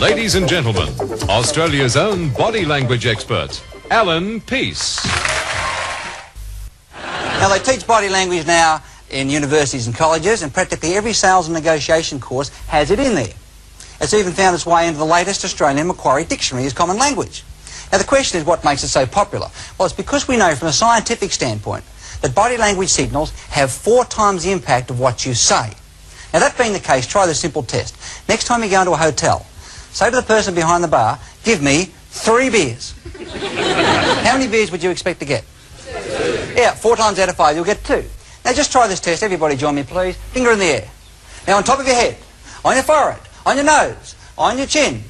Ladies and gentlemen, Australia's own body language expert, Allan Pease. Now, they teach body language now in universities and colleges, and practically every sales and negotiation course has it in there. It's even found its way into the latest Australian Macquarie Dictionary as common language. Now, the question is, what makes it so popular? Well, it's because we know from a scientific standpoint that body language signals have 4 times the impact of what you say. Now, that being the case, try this simple test. Next time you go into a hotel, say to the person behind the bar, give me 3 beers. How many beers would you expect to get? 2. Yeah, 4 times out of 5 you'll get 2. Now just try this test. Everybody join me, please. Finger in the air. Now on top of your head, on your forehead, on your nose, on your chin.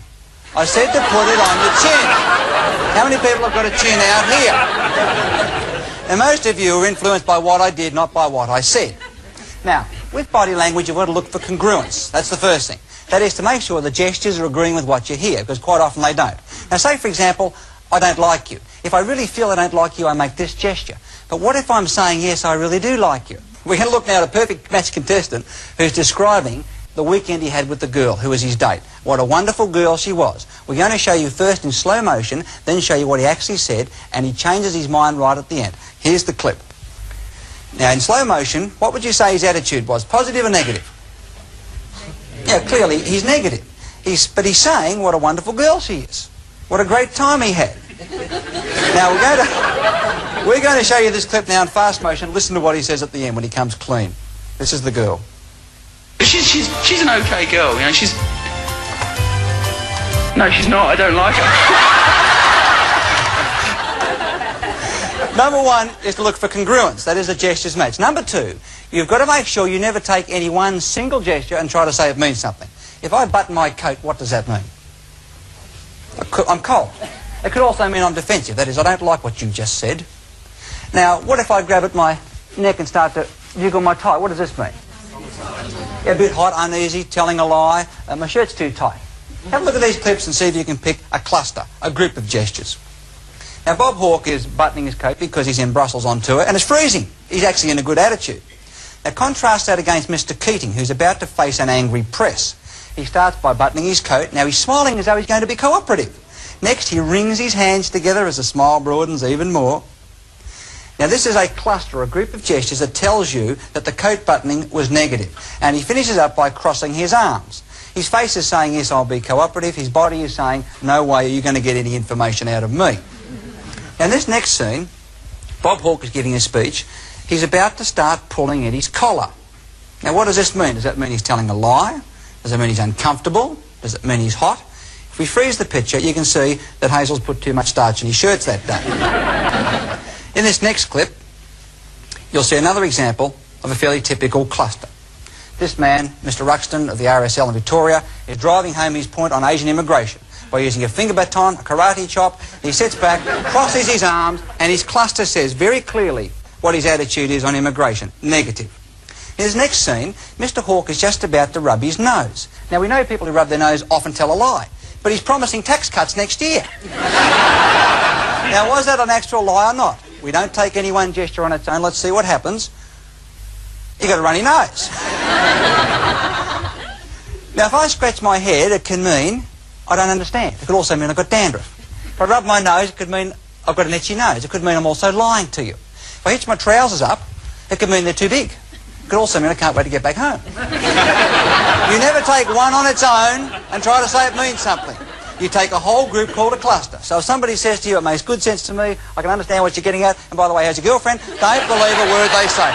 I said to put it on your chin. How many people have got a chin out here? Now most of you are influenced by what I did, not by what I said. Now, with body language, you've got to look for congruence. That's the first thing. That is to make sure the gestures are agreeing with what you hear, because quite often they don't. Now say, for example, I don't like you. If I really feel I don't like you, I make this gesture. But what if I'm saying, yes, I really do like you? We're going to look now at a perfect match contestant who's describing the weekend he had with the girl who was his date. What a wonderful girl she was. We're going to show you first in slow motion, then show you what he actually said, and he changes his mind right at the end. Here's the clip. Now, in slow motion, what would you say his attitude was, positive or negative? Yeah, clearly he's negative. But he's saying what a wonderful girl she is. What a great time he had. Now we're going to show you this clip now in fast motion. Listen to what he says at the end when he comes clean. This is the girl. She's an okay girl, you know. No, she's not. I don't like her. Number 1 is to look for congruence. That is, the gestures match. Number 2, you've got to make sure you never take any one single gesture and try to say it means something. If I button my coat, what does that mean? I'm cold. It could also mean I'm defensive. That is, I don't like what you just said. Now, what if I grab at my neck and start to jiggle my tie? What does this mean? Yeah, a bit hot, uneasy, telling a lie. My shirt's too tight. Have a look at these clips and see if you can pick a cluster, a group of gestures. Now, Bob Hawke is buttoning his coat because he's in Brussels on tour, and it's freezing. He's actually in a good attitude. Now, contrast that against Mr. Keating, who's about to face an angry press. He starts by buttoning his coat. Now, he's smiling as though he's going to be cooperative. Next, he wrings his hands together as the smile broadens even more. Now, this is a cluster, a group of gestures that tells you that the coat buttoning was negative. And he finishes up by crossing his arms. His face is saying, yes, I'll be cooperative. His body is saying, no way are you going to get any information out of me. Now, in this next scene, Bob Hawke is giving a speech. He's about to start pulling at his collar. Now, what does this mean? Does that mean he's telling a lie? Does it mean he's uncomfortable? Does it mean he's hot? If we freeze the picture, you can see that Hazel's put too much starch in his shirts that day. In this next clip, you'll see another example of a fairly typical cluster. This man, Mr. Ruxton of the RSL in Victoria, is driving home his point on Asian immigration by using a finger baton, a karate chop. He sits back, crosses his arms, and his cluster says very clearly what his attitude is on immigration, negative. In his next scene, Mr. Hawke is just about to rub his nose. Now, we know people who rub their nose often tell a lie, but he's promising tax cuts next year. Now, was that an actual lie or not? We don't take any one gesture on its own. Let's see what happens. You got a runny nose. Now, if I scratch my head, it can mean I don't understand. It could also mean I've got dandruff. If I rub my nose, it could mean I've got an itchy nose. It could mean I'm also lying to you. If I hitch my trousers up, it could mean they're too big. It could also mean I can't wait to get back home. You never take one on its own and try to say it means something. You take a whole group called a cluster. So if somebody says to you, it makes good sense to me, I can understand what you're getting at, and by the way, how's your girlfriend? Don't believe a word they say.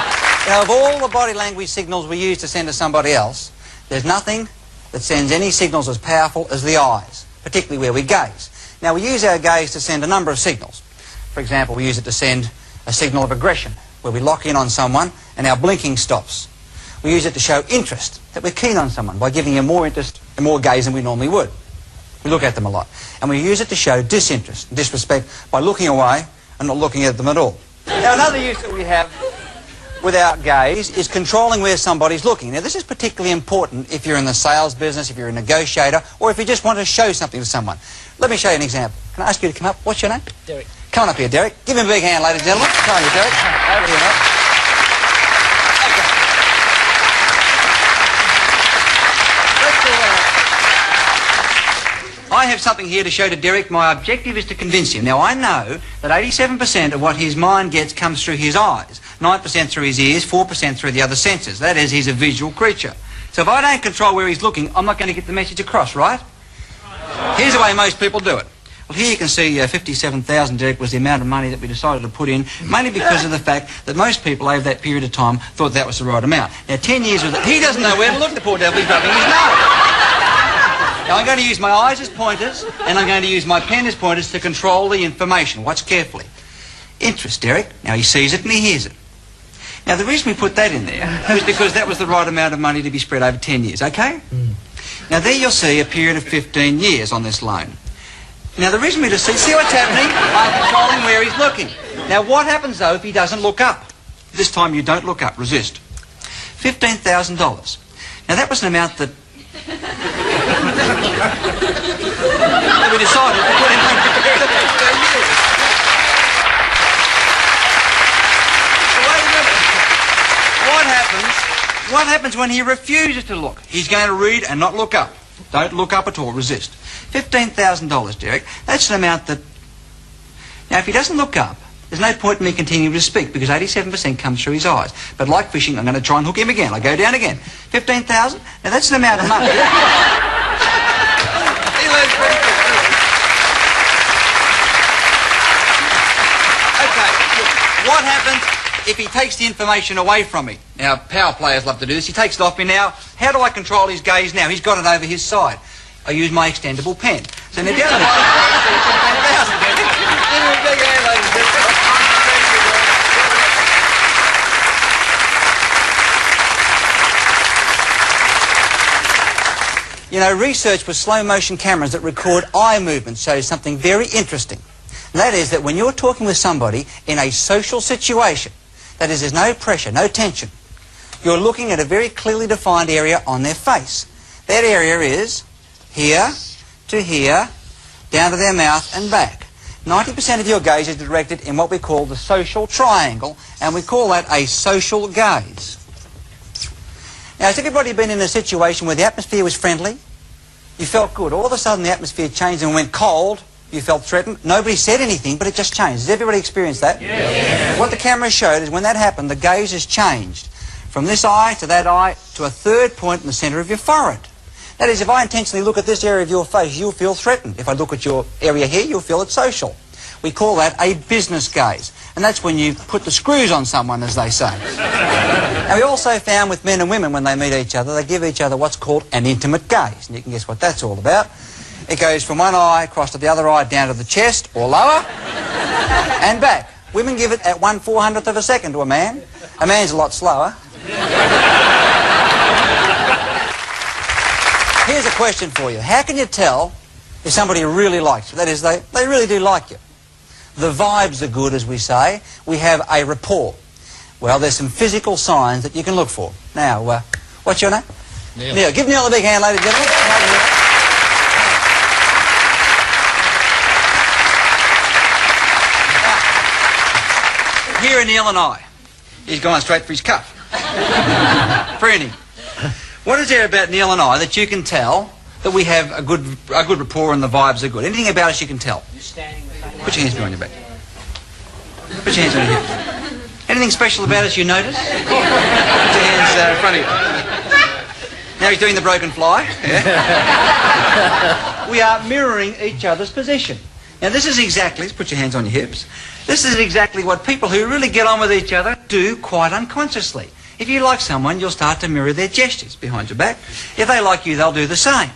Now, of all the body language signals we use to send to somebody else, there's nothing that sends any signals as powerful as the eyes, particularly where we gaze. Now, we use our gaze to send a number of signals. For example, we use it to send a signal of aggression, where we lock in on someone and our blinking stops. We use it to show interest, that we're keen on someone, by giving them more interest and more gaze than we normally would. We look at them a lot. And we use it to show disinterest, disrespect, by looking away and not looking at them at all. Now, another use that we have with our gaze is controlling where somebody's looking. Now, this is particularly important if you're in the sales business, if you're a negotiator, or if you just want to show something to someone. Let me show you an example. Can I ask you to come up? What's your name? Derek. Come on up here, Derek. Give him a big hand, ladies and gentlemen. Come on here, Derek. Over here, mate. Okay. Let's do that. I have something here to show to Derek. My objective is to convince him. Now, I know that 87% of what his mind gets comes through his eyes, 9% through his ears, 4% through the other senses. That is, he's a visual creature. So if I don't control where he's looking, I'm not going to get the message across, right? Here's the way most people do it. Well, here you can see 57,000, Derek, was the amount of money that we decided to put in, mainly because of the fact that most people over that period of time thought that was the right amount. Now, 10 years was... He doesn't know where to look, the poor devil. He's rubbing his nose. Now, I'm going to use my eyes as pointers, and I'm going to use my pen as pointers to control the information. Watch carefully. Interest, Derek. Now, he sees it and he hears it. Now, the reason we put that in there was because that was the right amount of money to be spread over 10 years, okay? Now, there you'll see a period of 15 years on this loan. Now, the reason we just see what's happening? I'm controlling where he's looking. Now, what happens, though, if he doesn't look up? This time you don't look up. Resist. $15,000. Now, that was an amount that... we decided to put in for a period of 15 years. So wait a minute. What happens when he refuses to look? He's going to read and not look up. Don't look up at all. Resist. $15,000, Derek. That's an amount that... Now, if he doesn't look up, there's no point in me continuing to speak because 87% comes through his eyes. But like fishing, I'm going to try and hook him again. I go down again. 15,000? Now, that's an amount of money. He learns very quickly. Okay. What happens if he takes the information away from me? Now, power players love to do this. He takes it off me now. How do I control his gaze now? He's got it over his side. I use my extendable pen. So now down the bottom, you know, research with slow motion cameras that record eye movements shows something very interesting. And that is that when you're talking with somebody in a social situation, that is, there's no pressure, no tension, you're looking at a very clearly defined area on their face. That area is here to here, down to their mouth and back. 90% of your gaze is directed in what we call the social triangle, and we call that a social gaze. Now, has everybody been in a situation where the atmosphere was friendly? You felt good. All of a sudden, the atmosphere changed and went cold. You felt threatened. Nobody said anything, but it just changed. Has everybody experienced that? Yes. What the camera showed is when that happened, the gaze has changed from this eye to that eye to a third point in the centre of your forehead. That is, if I intentionally look at this area of your face, you'll feel threatened. If I look at your area here, you'll feel it's social. We call that a business gaze. And that's when you put the screws on someone, as they say. Now, we also found with men and women, when they meet each other, they give each other what's called an intimate gaze. And you can guess what that's all about. It goes from one eye across to the other eye, down to the chest, or lower, and back. Women give it at 1/400th of a second to a man. A man's a lot slower. Here's a question for you. How can you tell if somebody really likes you? That is, they really do like you. The vibes are good, as we say. We have a rapport. Well, there's some physical signs that you can look for. Now, what's your name? Neil. Neil. Give Neil a big hand, ladies and gentlemen. Now, here are Neil and I. He's gone straight for his cuff. Pruning. What is there about Neil and I that you can tell that we have a good rapport and the vibes are good? Anything about us you can tell? Put your hands behind your back. Put your hands on your hips. Anything special about us you notice? Put your hands in front of you. Now he's doing the broken fly. Yeah. We are mirroring each other's position. Now this is exactly, put your hands on your hips, this is exactly what people who really get on with each other do quite unconsciously. If you like someone, you'll start to mirror their gestures behind your back. If they like you, they'll do the same.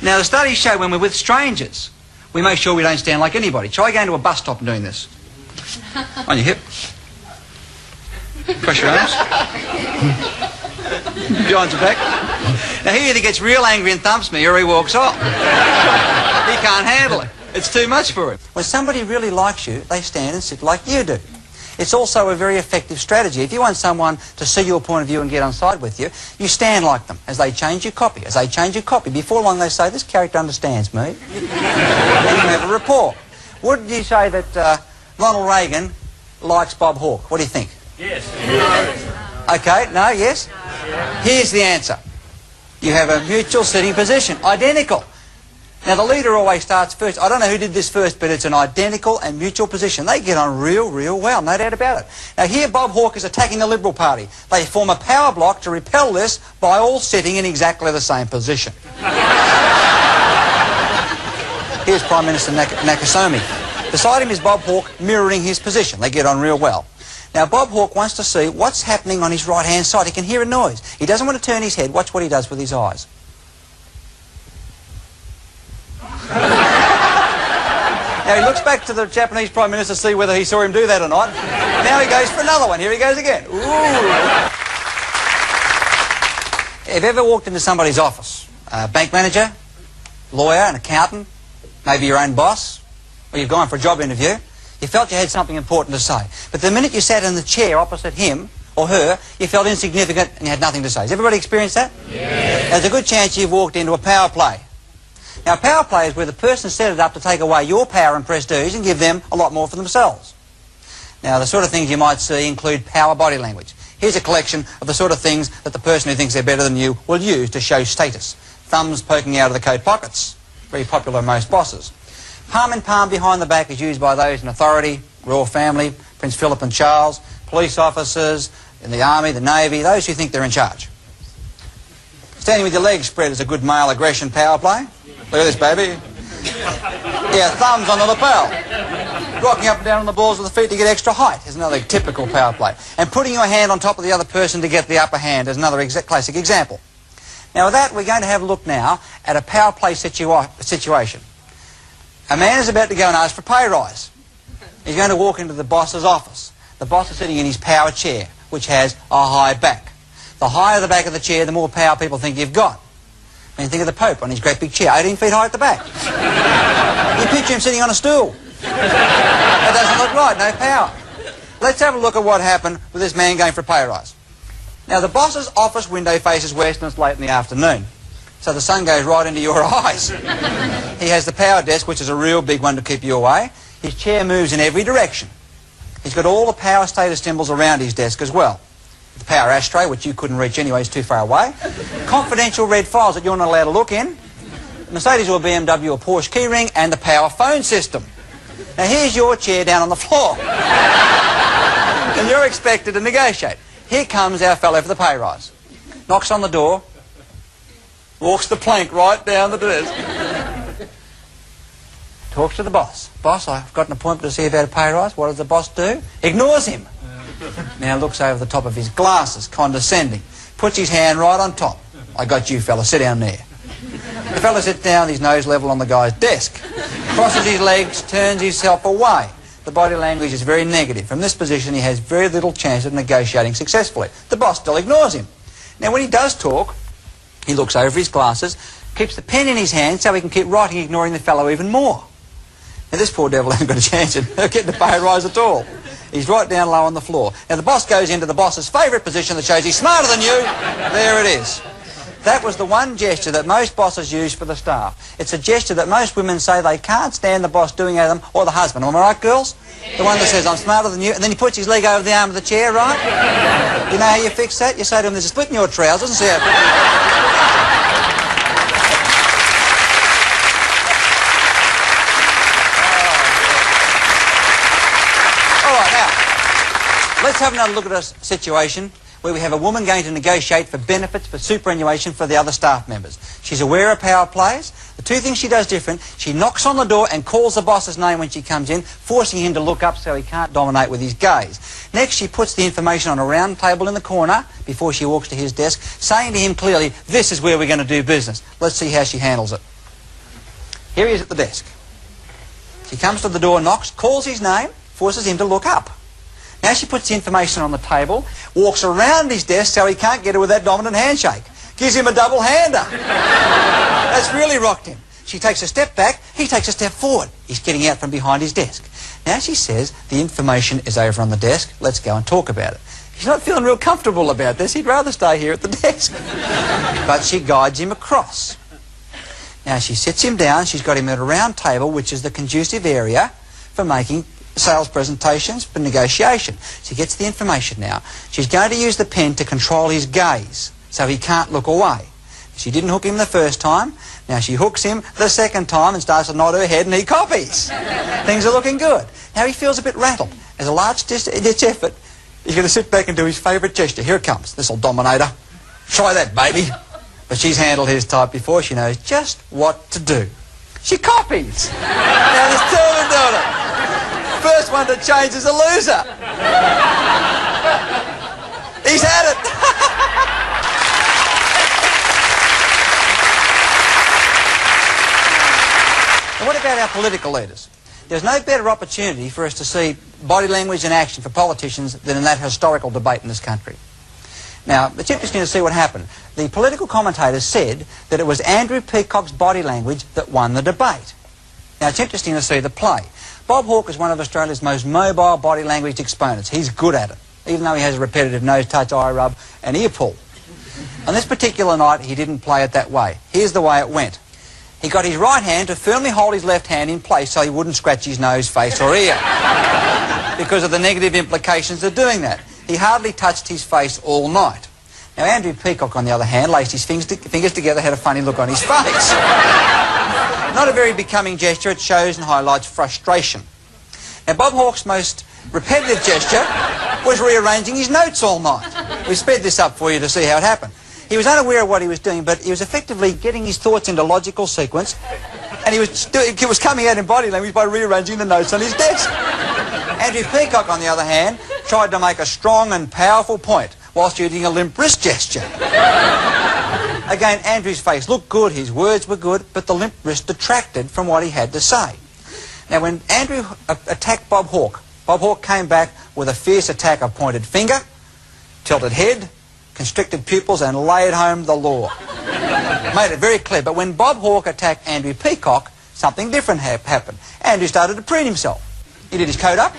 Now, the studies show when we're with strangers, we make sure we don't stand like anybody. Try going to a bus stop and doing this. On your hip. Cross your arms. Behind your back. Now, he either gets real angry and thumps me or he walks off. He can't handle it. It's too much for him. When somebody really likes you, they stand and sit like you do. It's also a very effective strategy. If you want someone to see your point of view and get on side with you, you stand like them. As they change, you copy. As they change, you copy. Before long, they say, this character understands me. And you have a rapport. Would you say that Ronald Reagan likes Bob Hawke? What do you think? Yes. Okay, no, yes? Here's the answer. You have a mutual sitting position. Identical. Now, the leader always starts first. I don't know who did this first, but it's an identical and mutual position. They get on real well, no doubt about it. Now, here Bob Hawke is attacking the Liberal Party. They form a power block to repel this by all sitting in exactly the same position. Here's Prime Minister Nakasone. Beside him is Bob Hawke mirroring his position. They get on real well. Now, Bob Hawke wants to see what's happening on his right-hand side. He can hear a noise. He doesn't want to turn his head. Watch what he does with his eyes. Now he looks back to the Japanese Prime Minister to see whether he saw him do that or not. Now he goes for another one. Here he goes again. Ooh. Have you ever walked into somebody's office? A bank manager, lawyer, an accountant, maybe your own boss, or you've gone for a job interview. You felt you had something important to say. But the minute you sat in the chair opposite him or her, you felt insignificant and you had nothing to say. Has everybody experienced that? Yes. There's a good chance you've walked into a power play. Now, power play is where the person set it up to take away your power and prestige and give them a lot more for themselves. Now, the sort of things you might see include power body language. Here's a collection of the sort of things that the person who thinks they're better than you will use to show status. Thumbs poking out of the coat pockets, very popular in most bosses. Palm in palm behind the back is used by those in authority, royal family, Prince Philip and Charles, police officers, in the army, the navy, those who think they're in charge. Standing with your legs spread is a good male aggression power play. Look at this, baby. Yeah, thumbs on the lapel. Rocking up and down on the balls of the feet to get extra height is another typical power play. And putting your hand on top of the other person to get the upper hand is another classic example. Now with that, we're going to have a look now at a power play situation. A man is about to go and ask for a pay rise. He's going to walk into the boss's office. The boss is sitting in his power chair, which has a high back. The higher the back of the chair, the more power people think you've got. I mean, think of the Pope on his great big chair, 18 feet high at the back. You picture him sitting on a stool. That doesn't look right, no power. Let's have a look at what happened with this man going for a pay rise. Now, the boss's office window faces west and it's late in the afternoon. So the sun goes right into your eyes. He has the power desk, which is a real big one to keep you away. His chair moves in every direction. He's got all the power status symbols around his desk as well. The power ashtray, which you couldn't reach anyway, is too far away. Confidential red files that you're not allowed to look in. Mercedes or BMW or Porsche keyring, and the power phone system. Now here's your chair down on the floor. And you're expected to negotiate. Here comes our fellow for the pay rise. Knocks on the door. Walks the plank right down the desk. Talks to the boss. Boss, I've got an appointment to see about a pay rise. What does the boss do? Ignores him. Now looks over the top of his glasses, condescending. Puts his hand right on top. I got you, fella. Sit down there. The fella sits down, his nose level on the guy's desk. Crosses his legs, turns himself away. The body language is very negative. From this position, he has very little chance of negotiating successfully. The boss still ignores him. Now, when he does talk, he looks over his glasses, keeps the pen in his hand so he can keep writing, ignoring the fellow even more. Now, this poor devil hasn't got a chance of getting a pay rise at all. He's right down low on the floor. Now, the boss goes into the boss's favourite position that shows he's smarter than you. There it is. That was the one gesture that most bosses use for the staff. It's a gesture that most women say they can't stand the boss doing at them, or the husband. Am I right, girls? The one that says, I'm smarter than you, and then he puts his leg over the arm of the chair, right? You know how you fix that? You say to him, there's a split in your trousers, and see how... Let's have another look at a situation where we have a woman going to negotiate for benefits for superannuation for the other staff members. She's aware of power plays. The two things she does different, she knocks on the door and calls the boss's name when she comes in, forcing him to look up so he can't dominate with his gaze. Next, she puts the information on a round table in the corner before she walks to his desk, saying to him clearly, this is where we're going to do business. Let's see how she handles it. Here he is at the desk. She comes to the door, knocks, calls his name, forces him to look up. Now she puts the information on the table, walks around his desk so he can't get her with that dominant handshake. Gives him a double-hander. That's really rocked him. She takes a step back, he takes a step forward. He's getting out from behind his desk. Now she says, the information is over on the desk, let's go and talk about it. He's not feeling real comfortable about this, he'd rather stay here at the desk. But she guides him across. Now she sits him down, she's got him at a round table, which is the conducive area for making sales presentations for negotiation. She gets the information now. She's going to use the pen to control his gaze so he can't look away. She didn't hook him the first time. Now she hooks him the second time and starts to nod her head, and he copies. Things are looking good. Now he feels a bit rattled. As a last-ditch effort, he's going to sit back and do his favourite gesture. Here it comes. This'll dominate her. Try that, baby. But she's handled his type before. She knows just what to do. She copies. Now there's two of them doing it. First one to change is a loser. He's had it. And what about our political leaders? There's no better opportunity for us to see body language in action for politicians than in that historical debate in this country. Now, it's interesting to see what happened. The political commentators said that it was Andrew Peacock's body language that won the debate. Now, it's interesting to see the play. Bob Hawke is one of Australia's most mobile body language exponents. He's good at it, even though he has a repetitive nose touch, eye rub, and ear pull. On this particular night, he didn't play it that way. Here's the way it went. He got his right hand to firmly hold his left hand in place so he wouldn't scratch his nose, face or ear because of the negative implications of doing that. He hardly touched his face all night. Now, Andrew Peacock, on the other hand, laced his fingers together, had a funny look on his face. Not a very becoming gesture. It shows and highlights frustration. Now, Bob Hawke's most repetitive gesture was rearranging his notes all night. We sped this up for you to see how it happened. He was unaware of what he was doing, but he was effectively getting his thoughts into logical sequence, and it was coming out in body language by rearranging the notes on his desk. Andrew Peacock, on the other hand, tried to make a strong and powerful point whilst using a limp wrist gesture. Again, Andrew's face looked good, his words were good, but the limp wrist detracted from what he had to say. Now, when Andrew attacked Bob Hawke came back with a fierce attack of pointed finger, tilted head, constricted pupils, and laid home the law. Made it very clear. But when Bob Hawke attacked Andrew Peacock, something different happened. Andrew started to preen himself. He did his coat up,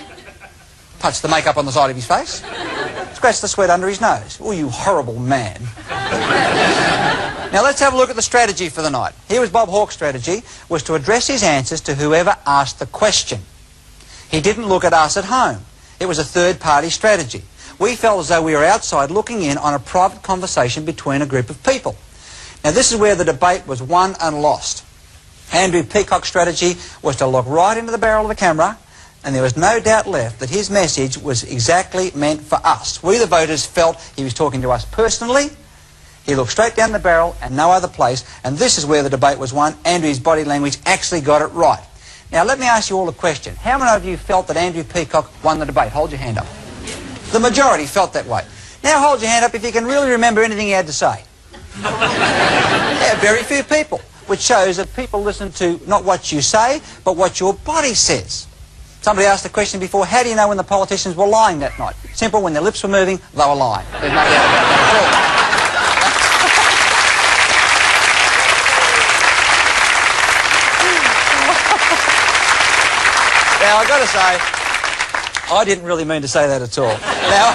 touched the makeup on the side of his face, scratched the sweat under his nose. Oh, you horrible man. Now let's have a look at the strategy for the night. Here was Bob Hawke's strategy, was to address his answers to whoever asked the question. He didn't look at us at home. It was a third-party strategy. We felt as though we were outside looking in on a private conversation between a group of people. Now this is where the debate was won and lost. Andrew Peacock's strategy was to look right into the barrel of the camera, and there was no doubt left that his message was exactly meant for us. We, the voters, felt he was talking to us personally. He looked straight down the barrel and no other place, and this is where the debate was won. Andrew's body language actually got it right. Now let me ask you all a question. How many of you felt that Andrew Peacock won the debate? Hold your hand up. The majority felt that way. Now hold your hand up if you can really remember anything he had to say. Yeah, very few people, which shows that people listen to not what you say, but what your body says. Somebody asked the question before, how do you know when the politicians were lying that night? Simple, when their lips were moving, they were lying. There's no doubt about that at all. Now, I've got to say, I didn't really mean to say that at all. Now,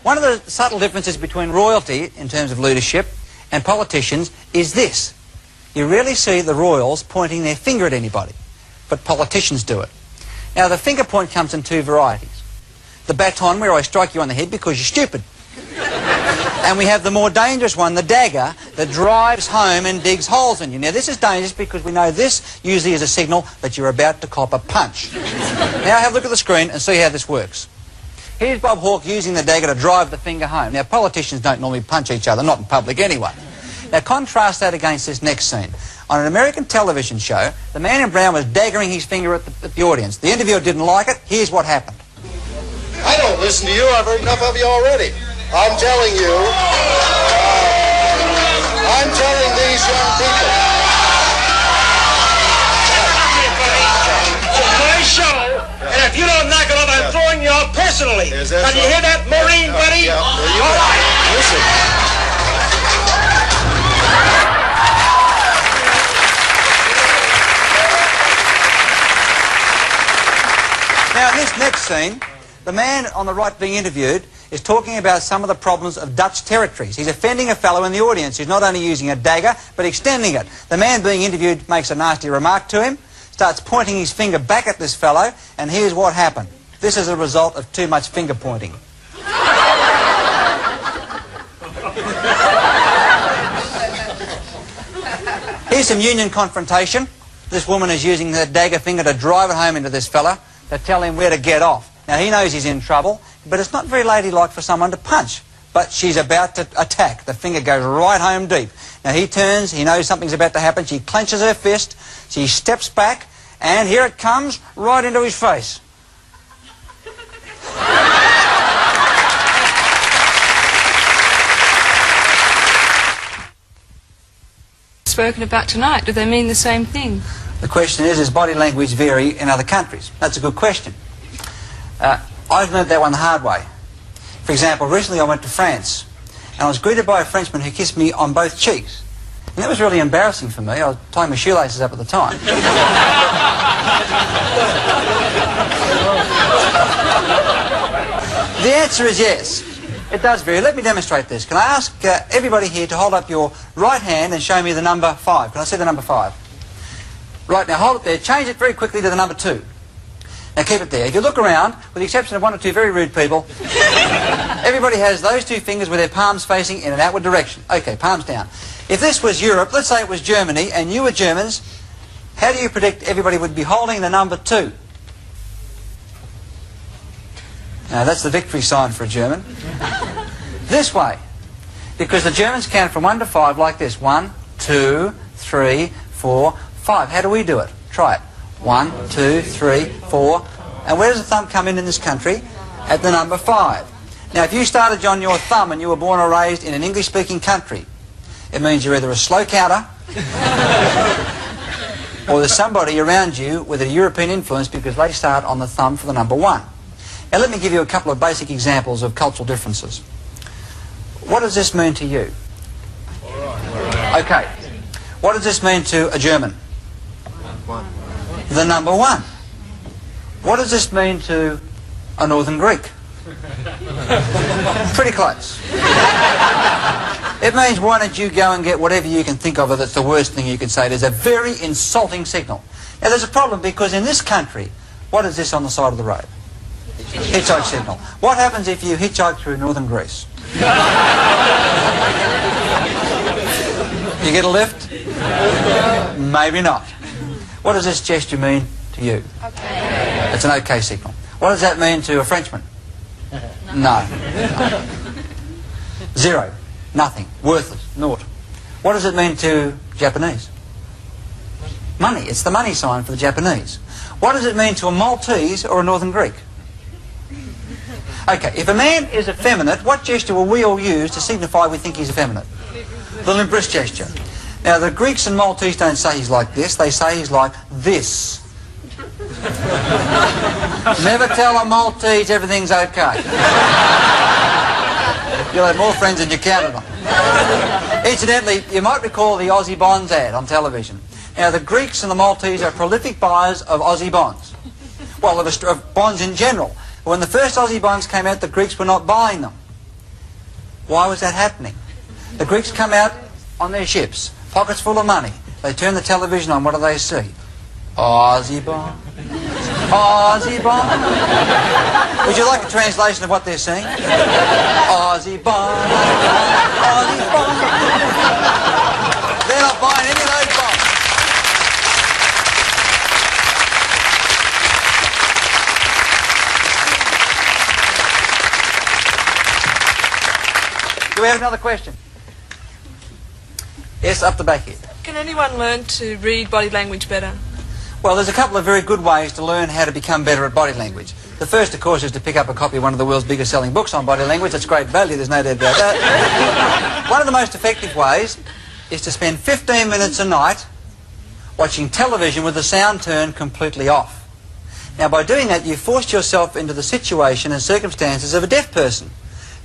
one of the subtle differences between royalty, in terms of leadership, and politicians is this. You rarely see the royals pointing their finger at anybody, but politicians do it. Now, the finger point comes in two varieties. The baton, where I strike you on the head because you're stupid. And we have the more dangerous one, the dagger, that drives home and digs holes in you. Now, this is dangerous because we know this usually is a signal that you're about to cop a punch. Now, have a look at the screen and see how this works. Here's Bob Hawke using the dagger to drive the finger home. Now, politicians don't normally punch each other, not in public anyway. Now, contrast that against this next scene. On an American television show, the man in brown was daggering his finger at the audience. The interviewer didn't like it. Here's what happened. I don't listen to you. I've heard enough of you already. I'm telling you. I'm telling these young people. It's my show, and if you don't knock it off, I'm throwing you out personally. Can you hear that, Marine buddy? Yeah. All right. Listen. Now, in this next scene, the man on the right being interviewed is talking about some of the problems of Dutch territories. He's offending a fellow in the audience who's not only using a dagger, but extending it. The man being interviewed makes a nasty remark to him, starts pointing his finger back at this fellow, and here's what happened. This is a result of too much finger pointing. Here's some union confrontation. This woman is using her dagger finger to drive it home into this fella to tell him where to get off. Now, he knows he's in trouble, but it's not very ladylike for someone to punch. But she's about to attack. The finger goes right home deep. Now, he turns. He knows something's about to happen. She clenches her fist. She steps back, and here it comes, right into his face. Spoken about tonight, do they mean the same thing? The question is, does body language vary in other countries? That's a good question. I've learned that one the hard way. For example, recently I went to France, and I was greeted by a Frenchman who kissed me on both cheeks. And that was really embarrassing for me. I was tying my shoelaces up at the time. The answer is yes. It does vary. Let me demonstrate this. Can I ask everybody here to hold up your right hand and show me the number 5? Can I see the number 5? Right, now hold it there. Change it very quickly to the number 2. Now keep it there. If you look around, with the exception of one or two very rude people, everybody has those two fingers with their palms facing in an outward direction. Okay, palms down. If this was Europe, let's say it was Germany, and you were Germans, how do you predict everybody would be holding the number 2? Now that's the victory sign for a German. This way. Because the Germans count from 1 to 5 like this. 1, 2, 3, 4, 5. How do we do it? Try it. 1, 2, 3, 4. And where does the thumb come in this country? At the number 5. Now, if you started on your thumb and you were born or raised in an English-speaking country, it means you're either a slow counter or there's somebody around you with a European influence because they start on the thumb for the number 1. Now, let me give you a couple of basic examples of cultural differences. What does this mean to you? Okay. What does this mean to a German? The number 1. What does this mean to a Northern Greek? Pretty close. It means why don't you go and get whatever you can think of that's the worst thing you can say. There's a very insulting signal. Now there's a problem because in this country, what is this on the side of the road? Hitchhike signal. What happens if you hitchhike through northern Greece? You get a lift? Maybe not. What does this gesture mean to you? Okay. It's an okay signal. What does that mean to a Frenchman? No. 0. Nothing. Worthless. Naught. What does it mean to Japanese? Money. It's the money sign for the Japanese. What does it mean to a Maltese or a Northern Greek? Okay, if a man is effeminate, what gesture will we all use to signify we think he's effeminate? The limp wrist gesture. Now, the Greeks and Maltese don't say he's like this, they say he's like this. Never tell a Maltese everything's okay. You'll have more friends than you counted on. Incidentally, you might recall the Aussie Bonds ad on television. Now, the Greeks and the Maltese are prolific buyers of Aussie bonds. Well, of bonds in general. When the first Aussie bonds came out, the Greeks were not buying them. Why was that happening? The Greeks come out on their ships, pockets full of money. They turn the television on, what do they see? Aussie bond. Aussie bond. Would you like a translation of what they're saying? Aussie bond. Aussie bond. They're not buying any of those bonds. Do we have another question? Yes, up the back here. Can anyone learn to read body language better? Well, there's a couple of very good ways to learn how to become better at body language. The first, of course, is to pick up a copy of one of the world's biggest selling books on body language. That's great value, there's no doubt about that. One of the most effective ways is to spend 15 minutes a night watching television with the sound turned completely off. Now, by doing that, you've forced yourself into the situation and circumstances of a deaf person.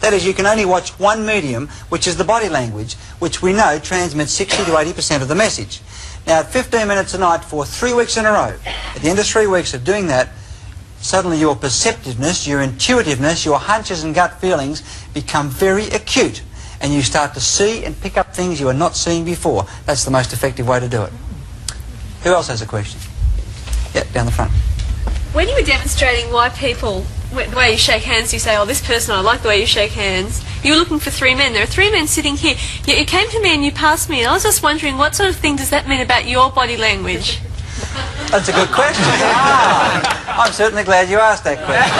That is, you can only watch one medium, which is the body language, which we know transmits 60 to 80% of the message. Now, at 15 minutes a night for 3 weeks in a row, at the end of 3 weeks of doing that, suddenly your perceptiveness, your intuitiveness, your hunches and gut feelings become very acute, and you start to see and pick up things you were not seeing before. That's the most effective way to do it. Who else has a question? Yeah, down the front. When you were demonstrating why people, the way you shake hands, you say, oh, this person, I like the way you shake hands. You were looking for 3 men. There are 3 men sitting here. Yet you came to me and you passed me. And I was just wondering, what sort of thing does that mean about your body language? That's a good question. I'm certainly glad you asked that question.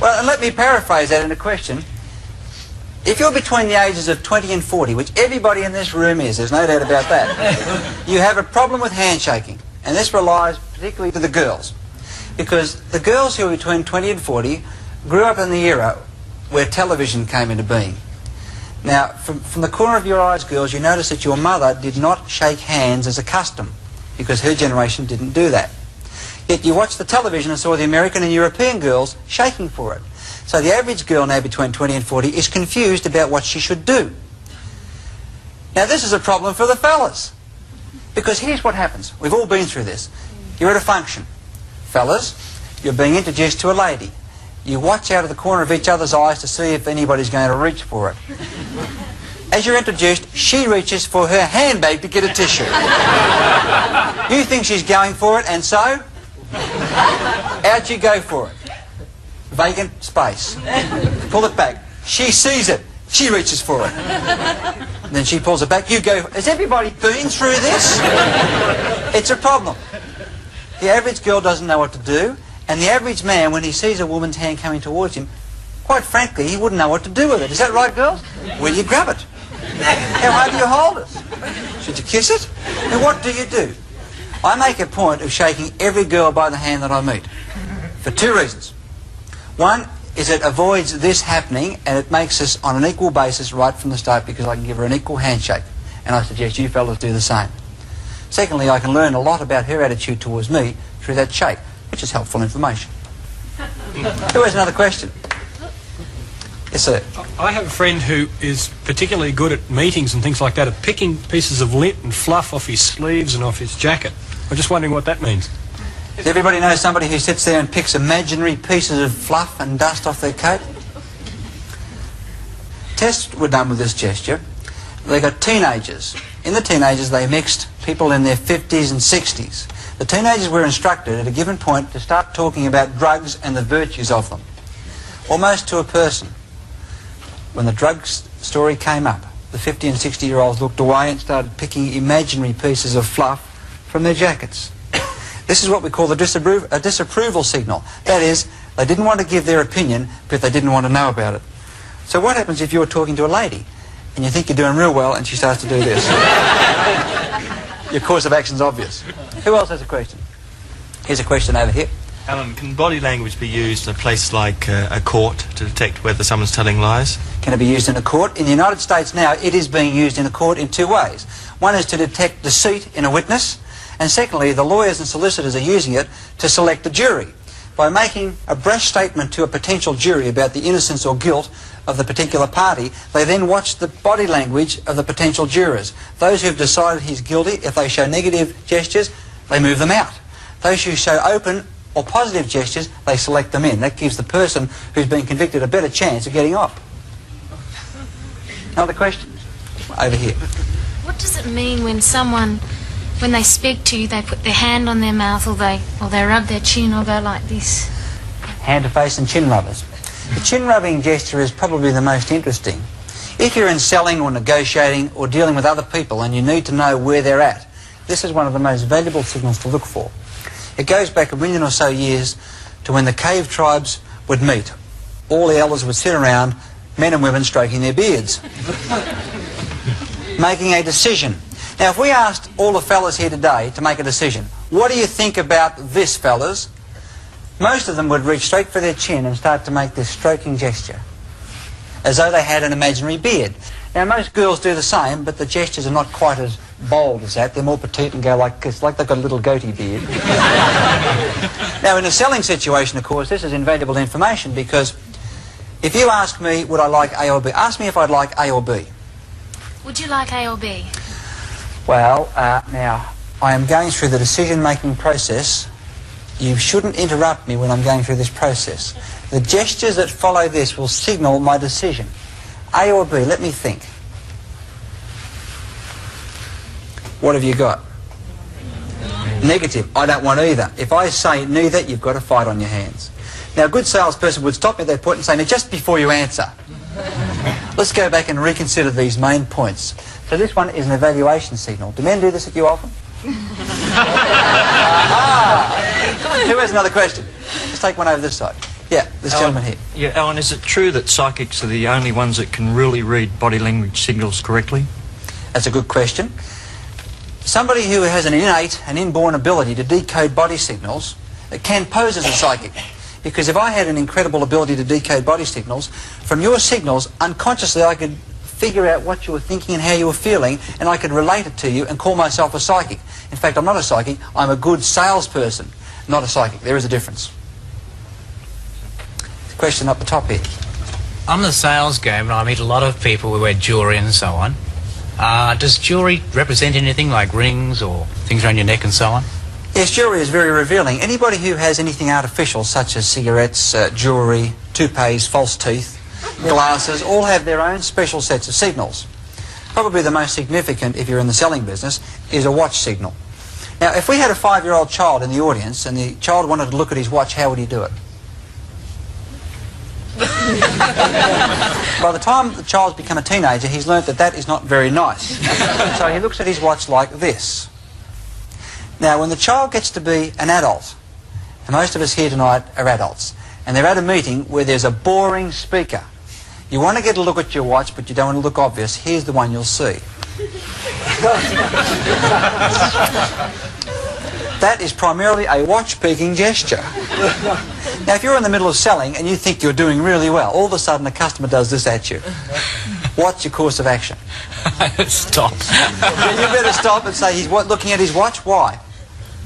Well, and let me paraphrase that in a question. If you're between the ages of 20 and 40, which everybody in this room is, there's no doubt about that, you have a problem with handshaking. And this relies particularly to the girls. Because the girls who are between 20 and 40 grew up in the era where television came into being. Now, from the corner of your eyes, girls, you notice that your mother did not shake hands as a custom, because her generation didn't do that. Yet you watched the television and saw the American and European girls shaking for it. So the average girl now between 20 and 40 is confused about what she should do. Now this is a problem for the fellas. Because here's what happens. We've all been through this. You're at a function. Fellas, you're being introduced to a lady. You watch out of the corner of each other's eyes to see if anybody's going to reach for it. As you're introduced, she reaches for her handbag to get a tissue. You think she's going for it, and so out you go for it. Vacant space. Pull it back. She sees it. She reaches for it. And then she pulls it back. You go. Has everybody been through this? It's a problem. The average girl doesn't know what to do, and the average man, when he sees a woman's hand coming towards him, quite frankly, he wouldn't know what to do with it. Is that right, girls? Where do you grab it? How hard do you hold it? Should you kiss it? And what do you do? I make a point of shaking every girl by the hand that I meet. For 2 reasons. One is it avoids this happening, and it makes us on an equal basis right from the start, because I can give her an equal handshake. And I suggest you fellas do the same. Secondly, I can learn a lot about her attitude towards me through that shake, which is helpful information. Who has another question? Yes, sir. I have a friend who is particularly good at meetings and things like that, at picking pieces of lint and fluff off his sleeves and off his jacket. I'm just wondering what that means. Does everybody know somebody who sits there and picks imaginary pieces of fluff and dust off their coat? Tests were done with this gesture. They got teenagers. In the teenagers, they mixed people in their 50s and 60s. The teenagers were instructed at a given point to start talking about drugs and the virtues of them, almost to a person. When the drugs story came up, the 50 and 60-year-olds looked away and started picking imaginary pieces of fluff from their jackets. This is what we call a disapproval signal. That is, they didn't want to give their opinion, but they didn't want to know about it. So what happens if you're talking to a lady and you think you're doing real well and she starts to do this? Your course of action's obvious. Who else has a question? Here's a question over here. Alan, can body language be used in a place like a court to detect whether someone's telling lies? Can it be used in a court? In the United States now, it is being used in a court in 2 ways. One is to detect deceit in a witness, and secondly, the lawyers and solicitors are using it to select a jury. By making a brash statement to a potential jury about the innocence or guilt of the particular party, they then watch the body language of the potential jurors. Those who have decided he's guilty, if they show negative gestures, they move them out. Those who show open or positive gestures, they select them in. That gives the person who's been convicted a better chance of getting off. Another question? Over here. What does it mean when someone, when they speak to you, they put their hand on their mouth, or they rub their chin, or go like this? Hand to face and chin rubbers. The chin rubbing gesture is probably the most interesting. If you're in selling or negotiating or dealing with other people and you need to know where they're at, this is one of the most valuable signals to look for. It goes back 1 million or so years to when the cave tribes would meet. All the elders would sit around, men and women stroking their beards, making a decision. Now, if we asked all the fellas here today to make a decision, what do you think about this, fellas? Most of them would reach straight for their chin and start to make this stroking gesture, as though they had an imaginary beard. Now, most girls do the same, but the gestures are not quite as bold as that. They're more petite and go like this, like they've got a little goatee beard. Now, in a selling situation, of course, this is invaluable information, because if you ask me, would I like A or B? Ask me if I'd like A or B. Would you like A or B? Well, now, I am going through the decision-making process. You shouldn't interrupt me when I'm going through this process. The gestures that follow this will signal my decision. A or B? Let me think. What have you got? Negative. I don't want either. If I say neither, you've got a fight on your hands. Now, a good salesperson would stop me at that point and say, now, just before you answer, let's go back and reconsider these main points. So this one is an evaluation signal. Do men do this at you often? Who has another question? Let's take one over this side. Yeah, this gentleman here. Yeah, Alan, is it true that psychics are the only ones that can really read body language signals correctly? That's a good question. Somebody who has an innate and inborn ability to decode body signals can pose as a psychic. Because if I had an incredible ability to decode body signals, from your signals, unconsciously I could figure out what you were thinking and how you were feeling, and I could relate it to you and call myself a psychic. In fact, I'm not a psychic, I'm a good salesperson, not a psychic. There is a difference. Question up the top here. I'm the sales game and I meet a lot of people who wear jewellery and so on. Does jewellery represent anything like rings or things around your neck and so on? Yes, jewellery is very revealing. Anybody who has anything artificial, such as cigarettes, jewellery, toupees, false teeth, glasses, all have their own special sets of signals. Probably the most significant, if you're in the selling business, is a watch signal. Now, if we had a 5-year-old child in the audience and the child wanted to look at his watch, how would he do it? By the time the child's become a teenager, he's learnt that that is not very nice. So he looks at his watch like this. Now, when the child gets to be an adult, and most of us here tonight are adults, and they're at a meeting where there's a boring speaker, you want to get a look at your watch, but you don't want to look obvious. Here's the one you'll see. That is primarily a watch-peaking gesture. Now, if you're in the middle of selling and you think you're doing really well, all of a sudden a customer does this at you. What's your course of action? Stop. You better stop and say, he's looking at his watch. Why?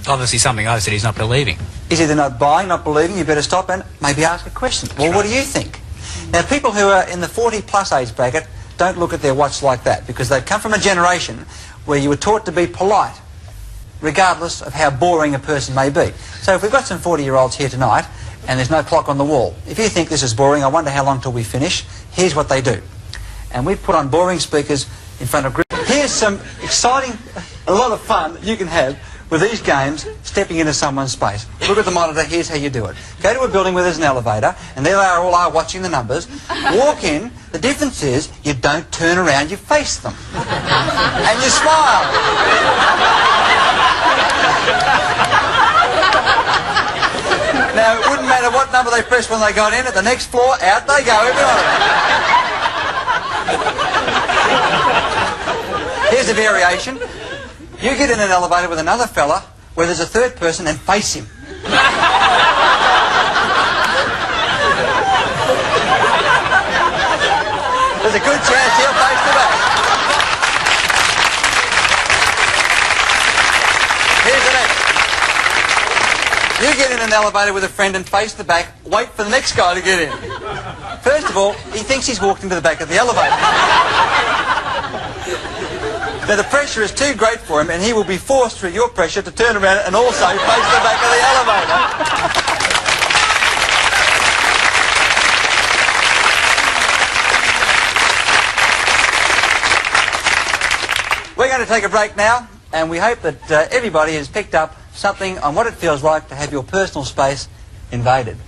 Obviously something I said he's not believing. He's either not buying, not believing. You better stop and maybe ask a question. Well, what do you think? Now, people who are in the 40-plus age bracket don't look at their watch like that because they've come from a generation where you were taught to be polite regardless of how boring a person may be. So if we've got some 40-year-olds here tonight and there's no clock on the wall, if you think this is boring, I wonder how long till we finish, here's what they do. And we've put on boring speakers in front of groups. Here's some exciting, a lot of fun that you can have with these games, stepping into someone's space. Look at the monitor, here's how you do it. Go to a building where there's an elevator, and there they all are watching the numbers. Walk in, the difference is you don't turn around, you face them. And you smile. Now, it wouldn't matter what number they pressed when they got in, at the next floor, out they go, every one of them. Here's a variation. You get in an elevator with another fella where there's a third person and face him. There's a good chance he'll face the back. Here's the next. You get in an elevator with a friend and face the back, wait for the next guy to get in. First of all, he thinks he's walked into the back of the elevator. Now, the pressure is too great for him, and he will be forced through your pressure to turn around and also face the back of the elevator. We're going to take a break now, and we hope that everybody has picked up something on what it feels like to have your personal space invaded.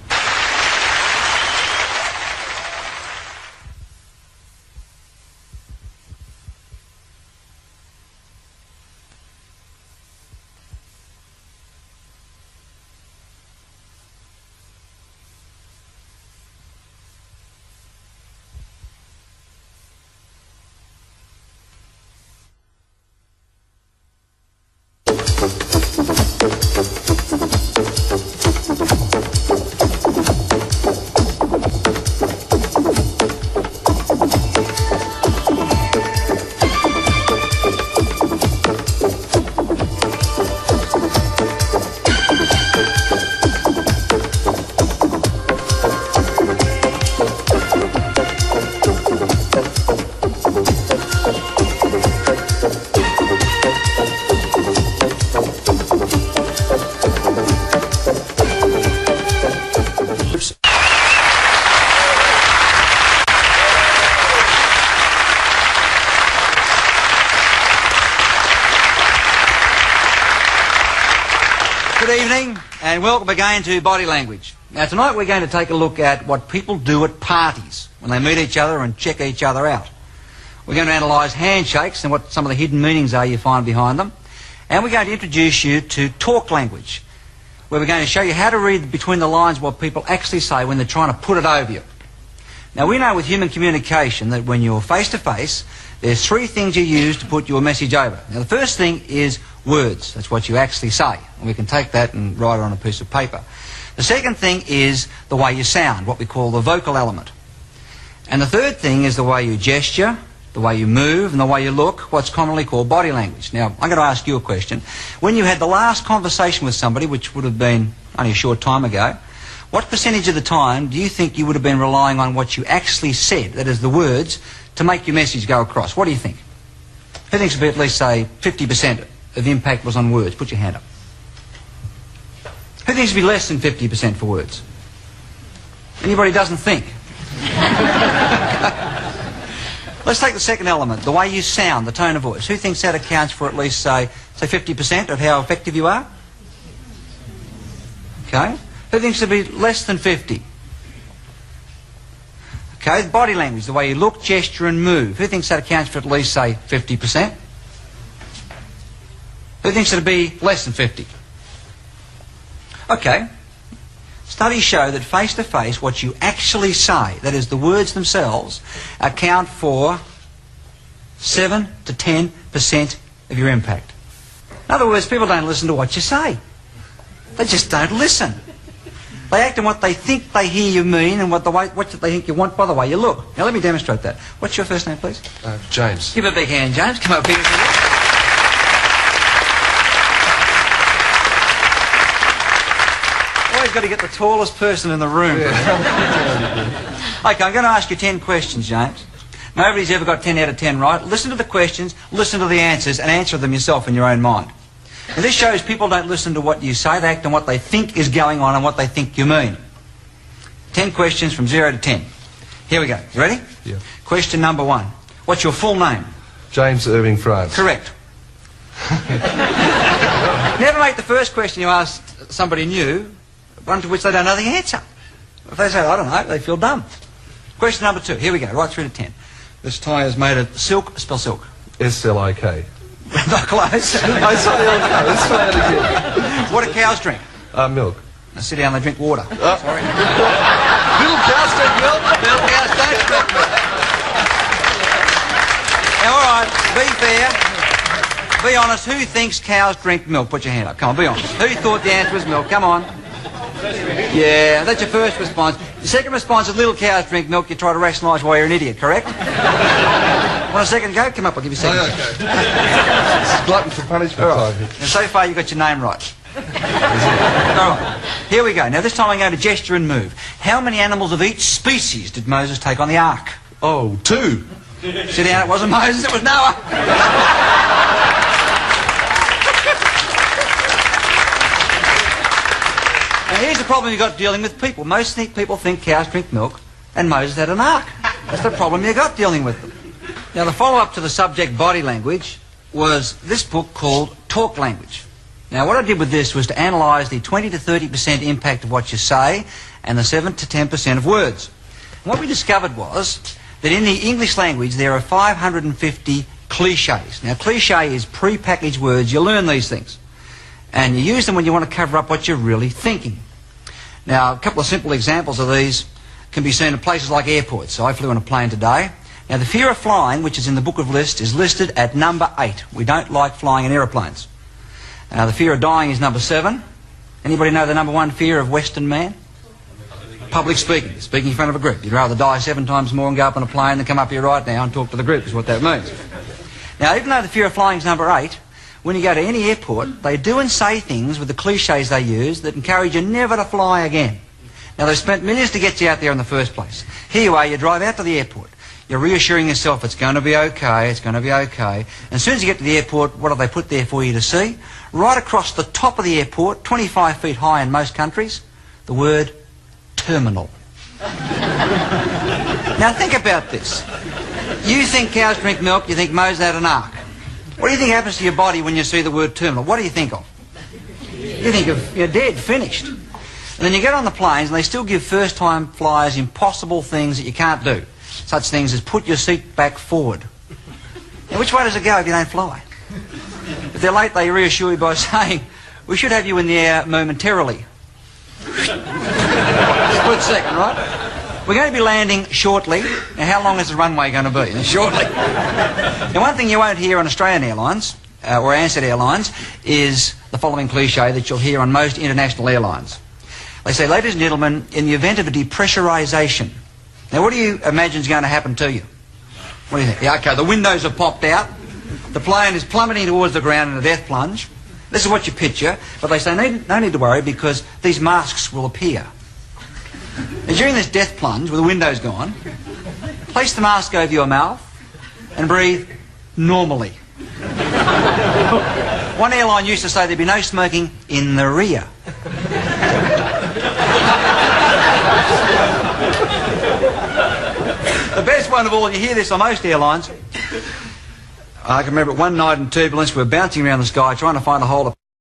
Good evening and welcome again to Body Language. Now tonight we're going to take a look at what people do at parties when they meet each other and check each other out. We're going to analyse handshakes and what some of the hidden meanings are you find behind them. And we're going to introduce you to talk language, where we're going to show you how to read between the lines what people actually say when they're trying to put it over you. Now we know with human communication that when you're face to face, there's three things you use to put your message over. Now the first thing is words. That's what you actually say. And we can take that and write it on a piece of paper. The second thing is the way you sound, what we call the vocal element. And the third thing is the way you gesture, the way you move, and the way you look, what's commonly called body language. Now, I'm going to ask you a question. When you had the last conversation with somebody, which would have been only a short time ago, what percentage of the time do you think you would have been relying on what you actually said, that is the words, to make your message go across? What do you think? Who thinks it'd be at least, say, 50% of the impact was on words? Put your hand up. Who thinks it'd be less than 50% for words? Anybody doesn't think? Let's take the second element, the way you sound, the tone of voice. Who thinks that accounts for at least, say 50% of how effective you are? Okay. Who thinks it'd be less than 50? Okay, body language, the way you look, gesture and move. Who thinks that accounts for at least, say, 50%? Who thinks it'd be less than 50? Okay. Studies show that face-to-face, what you actually say, that is the words themselves, account for 7 to 10% of your impact. In other words, people don't listen to what you say. They just don't listen. They act on what they think they hear you mean and what they think you want by the way you look. Now let me demonstrate that. What's your first name, please? James. Give a big hand, James. Come up here. Always got to get the tallest person in the room. Yeah. Okay, I'm going to ask you 10 questions, James. Nobody's ever got 10 out of 10 right. Listen to the questions, listen to the answers, and answer them yourself in your own mind. And this shows people don't listen to what you say, they act on what they think is going on and what they think you mean. 10 questions from 0 to 10. Here we go. You ready? Yeah. Question number 1. What's your full name? James Irving France. Correct. Never make the first question you ask somebody new one to which they don't know the answer. If they say, I don't know, they feel dumb. Question number 2. Here we go, right through to 10. This tie is made of silk. Spell silk. S-L-I-K. Not close. I saw the other guy. Let's try it again. What do cows drink? Milk. Now sit down, they drink water. Sorry. Little cows drink milk. Little cows don't drink milk. Now, all right, be fair. Be honest. Who thinks cows drink milk? Put your hand up. Come on, be honest. Who thought the answer was milk? Come on. Yeah, that's your first response. The second response is little cows drink milk. You try to rationalise why you're an idiot, correct? Want a second go? Come up, I'll give you a second. Okay. Glutton for punishment. All right. Now, so far you got your name right. All right. Here we go. Now this time I'm going to gesture and move. How many animals of each species did Moses take on the ark? Oh, 2. Sit down, it wasn't Moses, it was Noah. Now here's the problem you've got dealing with people. Most people think cows drink milk and Moses had an ark. That's the problem you got dealing with them. Now the follow-up to the subject body language was this book called Talk Language. Now what I did with this was to analyse the 20 to 30% impact of what you say and the 7 to 10% of words. And what we discovered was that in the English language there are 550 cliches. Now cliche is pre-packaged words. You learn these things. And you use them when you want to cover up what you're really thinking. Now a couple of simple examples of these can be seen in places like airports. So I flew on a plane today. Now the fear of flying, which is in the book of lists, is listed at number 8. We don't like flying in aeroplanes. The fear of dying is number 7. Anybody know the number 1 fear of Western man? Public speaking. Speaking in front of a group. You'd rather die 7 times more and go up on a plane than come up here right now and talk to the group, is what that means. Now even though the fear of flying is number 8, when you go to any airport, they do and say things with the cliches they use that encourage you never to fly again. Now they've spent millions to get you out there in the first place. Here you are, you drive out to the airport. You're reassuring yourself it's going to be okay, it's going to be okay. And as soon as you get to the airport, what have they put there for you to see? Right across the top of the airport, 25 feet high in most countries, the word terminal. Now think about this. You think cows drink milk, you think Moses had an ark. What do you think happens to your body when you see the word terminal? What do you think of? You think of, you're dead, finished. And then you get on the planes and they still give first-time flyers impossible things that you can't do. Such things as put your seat back forward. Now, which way does it go if you don't fly? If they're late, they reassure you by saying, we should have you in the air momentarily. Split second, right? We're going to be landing shortly. Now, how long is the runway going to be? Shortly. Now, one thing you won't hear on Australian Airlines, or Ansett Airlines, is the following cliche that you'll hear on most international airlines. They say, ladies and gentlemen, in the event of a depressurisation. Now, what do you imagine is going to happen to you? What do you think? Yeah, okay, the windows have popped out. The plane is plummeting towards the ground in a death plunge. This is what you picture. But they say, no need to worry because these masks will appear. And during this death plunge, with the windows gone, place the mask over your mouth and breathe normally. One airline used to say there'd be no smoking in the rear. The best one of all, you hear this on most airlines. I can remember one night in turbulence, we were bouncing around the sky trying to find a hole to